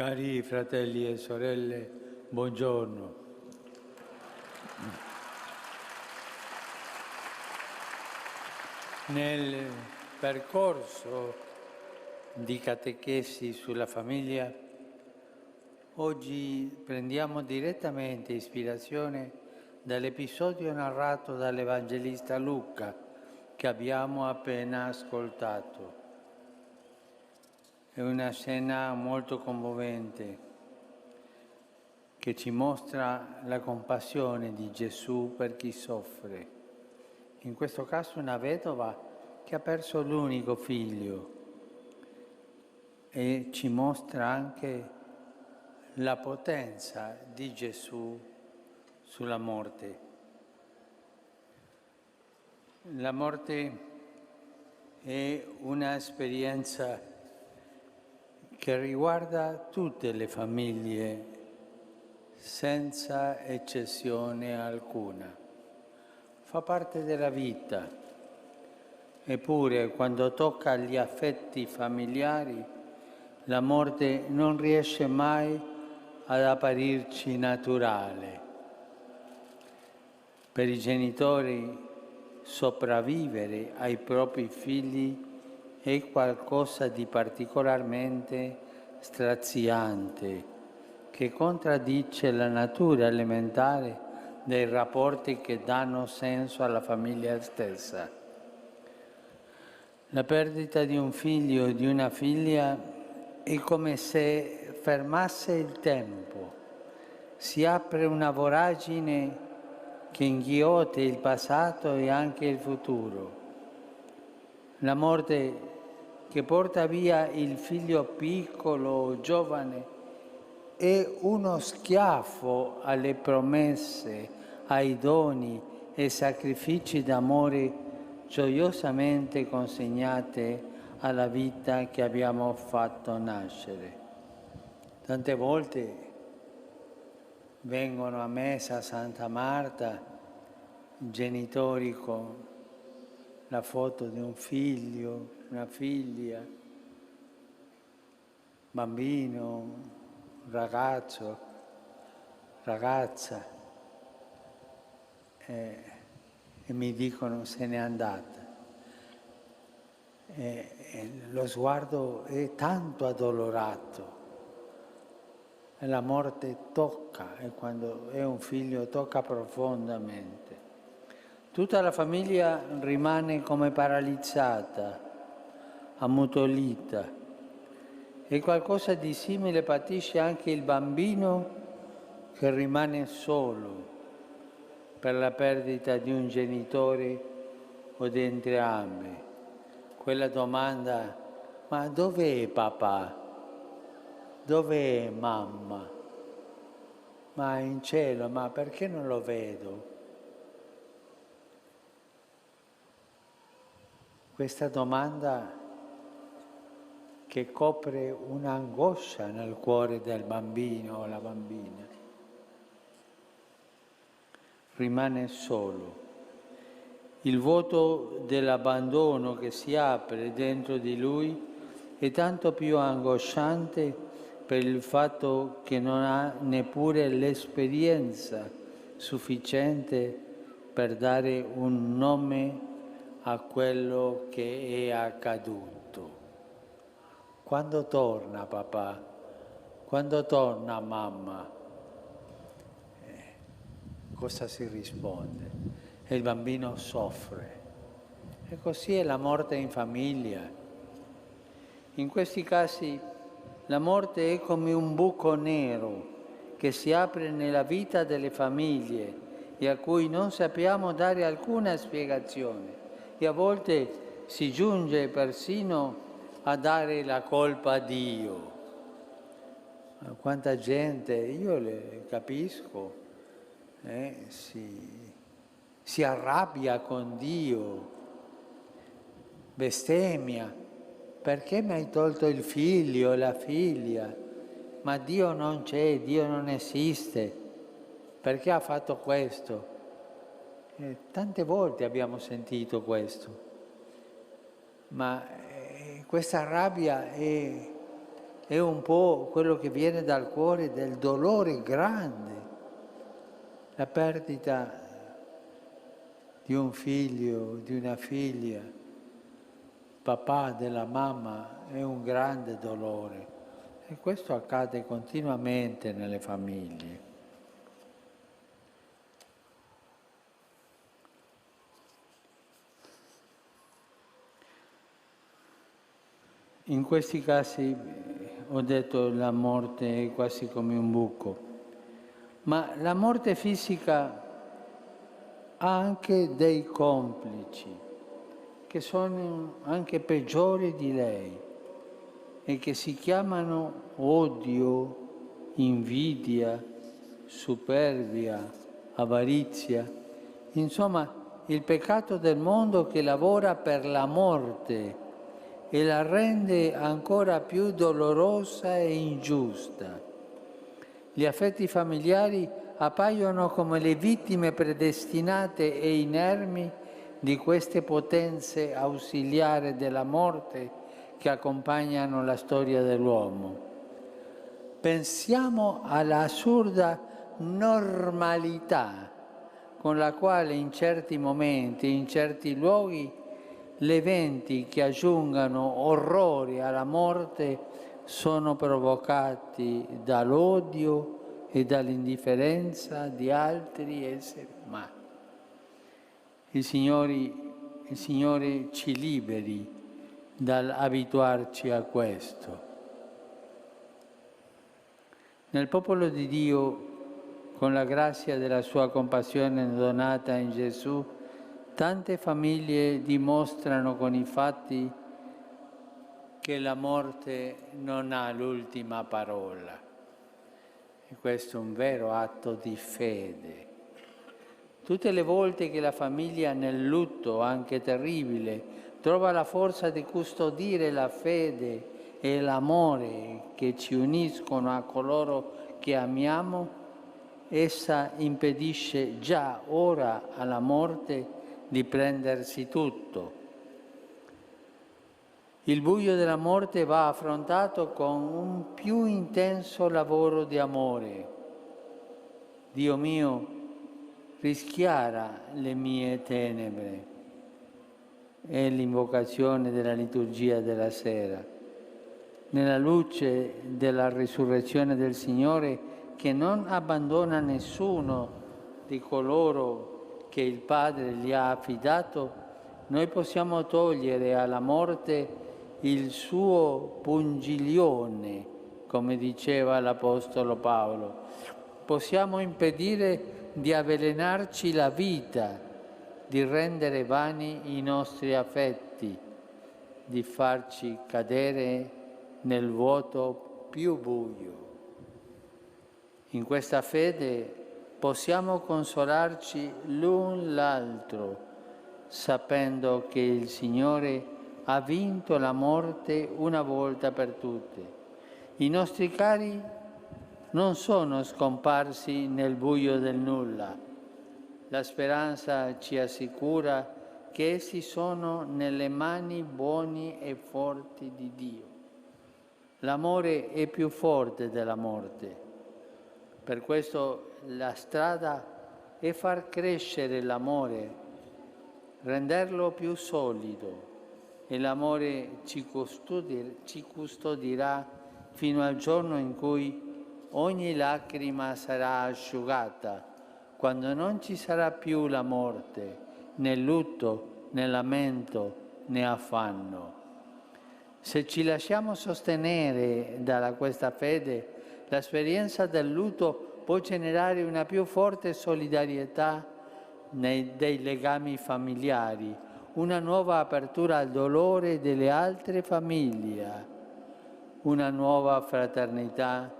Cari fratelli e sorelle, buongiorno. Nel percorso di catechesi sulla famiglia, oggi prendiamo direttamente ispirazione dall'episodio narrato dall'Evangelista Luca che abbiamo appena ascoltato. È una scena molto commovente che ci mostra la compassione di Gesù per chi soffre. In questo caso una vedova che ha perso l'unico figlio e ci mostra anche la potenza di Gesù sulla morte. La morte è un'esperienza che riguarda tutte le famiglie senza eccezione alcuna. Fa parte della vita, eppure quando tocca gli affetti familiari la morte non riesce mai ad apparirci naturale. Per i genitori sopravvivere ai propri figli è qualcosa di particolarmente straziante, che contraddice la natura elementare dei rapporti che danno senso alla famiglia stessa. La perdita di un figlio o di una figlia è come se fermasse il tempo, si apre una voragine che inghiotte il passato e anche il futuro. La morte che porta via il figlio piccolo o giovane è uno schiaffo alle promesse, ai doni e sacrifici d'amore gioiosamente consegnate alla vita che abbiamo fatto nascere. Tante volte vengono a messa a Santa Marta genitori con la foto di un figlio, una figlia, bambino, ragazzo, ragazza, e mi dicono se n'è andata. Lo sguardo è tanto addolorato. E la morte tocca, e quando è un figlio tocca profondamente. Tutta la famiglia rimane come paralizzata, ammutolita. E qualcosa di simile patisce anche il bambino che rimane solo per la perdita di un genitore o di entrambi. Quella domanda: ma dov'è papà? Dov'è mamma? Ma è in cielo, ma perché non lo vedo? Questa domanda che copre un'angoscia nel cuore del bambino o la bambina. Rimane solo. Il vuoto dell'abbandono che si apre dentro di lui è tanto più angosciante per il fatto che non ha neppure l'esperienza sufficiente per dare un nome a quello che è accaduto. Quando torna papà? Quando torna mamma? Cosa si risponde? E il bambino soffre. E così è la morte in famiglia. In questi casi la morte è come un buco nero che si apre nella vita delle famiglie e a cui non sappiamo dare alcuna spiegazione. E a volte si giunge persino a dare la colpa a Dio. Ma quanta gente, io le capisco, si arrabbia con Dio, bestemmia: perché mi hai tolto il figlio, la figlia? Ma Dio non c'è, Dio non esiste, perché ha fatto questo? Tante volte abbiamo sentito questo, ma questa rabbia è è un po' quello che viene dal cuore del dolore grande, la perdita di un figlio, di una figlia, papà, della mamma, è un grande dolore e questo accade continuamente nelle famiglie. In questi casi ho detto la morte è quasi come un buco, ma la morte fisica ha anche dei complici che sono anche peggiori di lei e che si chiamano odio, invidia, superbia, avarizia, insomma il peccato del mondo che lavora per la morte e la rende ancora più dolorosa e ingiusta. Gli affetti familiari appaiono come le vittime predestinate e inermi di queste potenze ausiliari della morte che accompagnano la storia dell'uomo. Pensiamo all'assurda normalità con la quale in certi momenti, in certi luoghi, gli eventi che aggiungano orrori alla morte sono provocati dall'odio e dall'indifferenza di altri esseri umani. Il Signore ci liberi dall'abituarci a questo. Nel popolo di Dio, con la grazia della sua compassione donata in Gesù, tante famiglie dimostrano con i fatti che la morte non ha l'ultima parola. E questo è un vero atto di fede. Tutte le volte che la famiglia nel lutto, anche terribile, trova la forza di custodire la fede e l'amore che ci uniscono a coloro che amiamo, essa impedisce già ora alla morte di prendersi tutto. Il buio della morte va affrontato con un più intenso lavoro di amore. Dio mio, rischiara le mie tenebre. È l'invocazione della liturgia della sera. Nella luce della risurrezione del Signore, che non abbandona nessuno di coloro che il Padre gli ha affidato, noi possiamo togliere alla morte il suo pungiglione, come diceva l'Apostolo Paolo. Possiamo impedire di avvelenarci la vita, di rendere vani i nostri affetti, di farci cadere nel vuoto più buio. In questa fede possiamo consolarci l'un l'altro, sapendo che il Signore ha vinto la morte una volta per tutte. I nostri cari non sono scomparsi nel buio del nulla. La speranza ci assicura che essi sono nelle mani buone e forti di Dio. L'amore è più forte della morte. Per questo la strada è far crescere l'amore, renderlo più solido, e l'amore ci custodirà fino al giorno in cui ogni lacrima sarà asciugata, quando non ci sarà più la morte, né lutto, né lamento, né affanno. Se ci lasciamo sostenere da questa fede, l'esperienza del lutto può generare una più forte solidarietà dei legami familiari, una nuova apertura al dolore delle altre famiglie, una nuova fraternità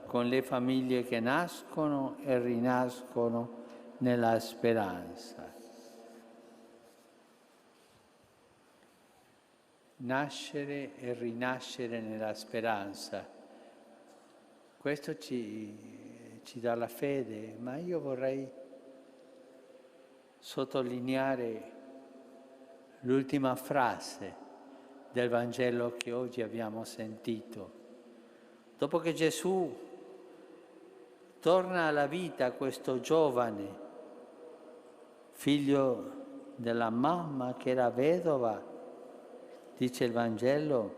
con le famiglie che nascono e rinascono nella speranza. Nascere e rinascere nella speranza. Questo ci dà la fede, ma io vorrei sottolineare l'ultima frase del Vangelo che oggi abbiamo sentito. Dopo che Gesù torna alla vita questo giovane, figlio della mamma che era vedova, dice il Vangelo,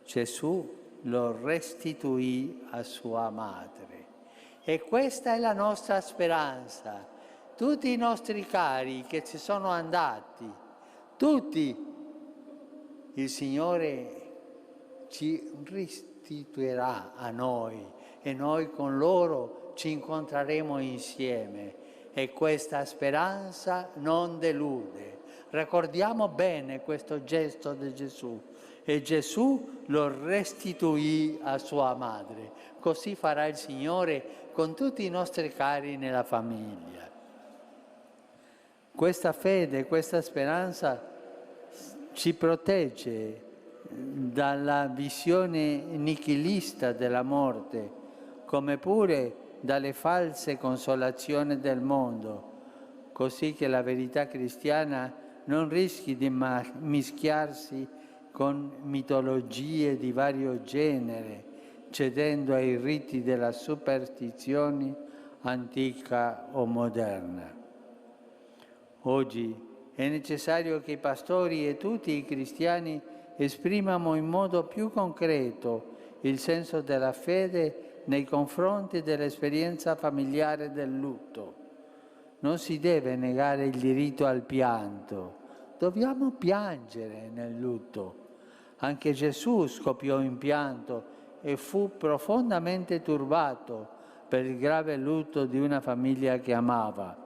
Gesù lo restituì a sua madre. E questa è la nostra speranza. Tutti i nostri cari che ci sono andati, tutti, il Signore ci restituirà a noi e noi con loro ci incontreremo insieme. E questa speranza non delude. Ricordiamo bene questo gesto di Gesù. E Gesù lo restituì a sua madre. Così farà il Signore con tutti i nostri cari nella famiglia. Questa fede, questa speranza ci protegge dalla visione nichilista della morte, come pure dalle false consolazioni del mondo, così che la verità cristiana non rischi di mischiarsi con mitologie di vario genere, cedendo ai riti della superstizione antica o moderna. Oggi è necessario che i pastori e tutti i cristiani esprimano in modo più concreto il senso della fede nei confronti dell'esperienza familiare del lutto. Non si deve negare il diritto al pianto, dobbiamo piangere nel lutto. Anche Gesù scoppiò in pianto e fu profondamente turbato per il grave lutto di una famiglia che amava.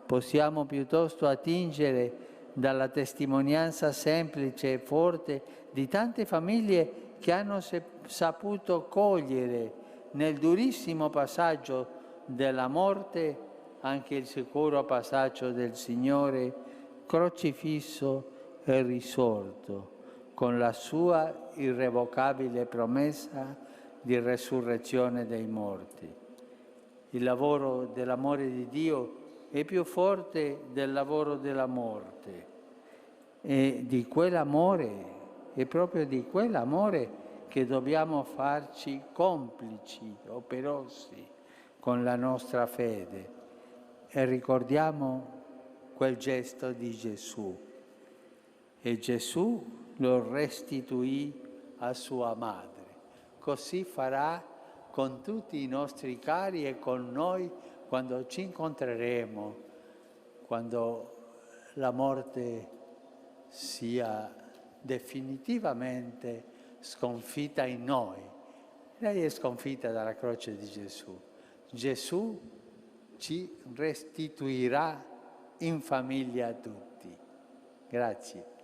Possiamo piuttosto attingere dalla testimonianza semplice e forte di tante famiglie che hanno saputo cogliere nel durissimo passaggio della morte anche il sicuro passaggio del Signore crocifisso e risorto, con la sua irrevocabile promessa di resurrezione dei morti. Il lavoro dell'amore di Dio è più forte del lavoro della morte e di quell'amore, è proprio di quell'amore che dobbiamo farci complici, operosi con la nostra fede. E ricordiamo quel gesto di Gesù. E Gesù lo restituì a sua madre. Così farà con tutti i nostri cari e con noi quando ci incontreremo, quando la morte sia definitivamente sconfitta in noi. Lei è sconfitta dalla croce di Gesù. Gesù ci restituirà in famiglia a tutti. Grazie.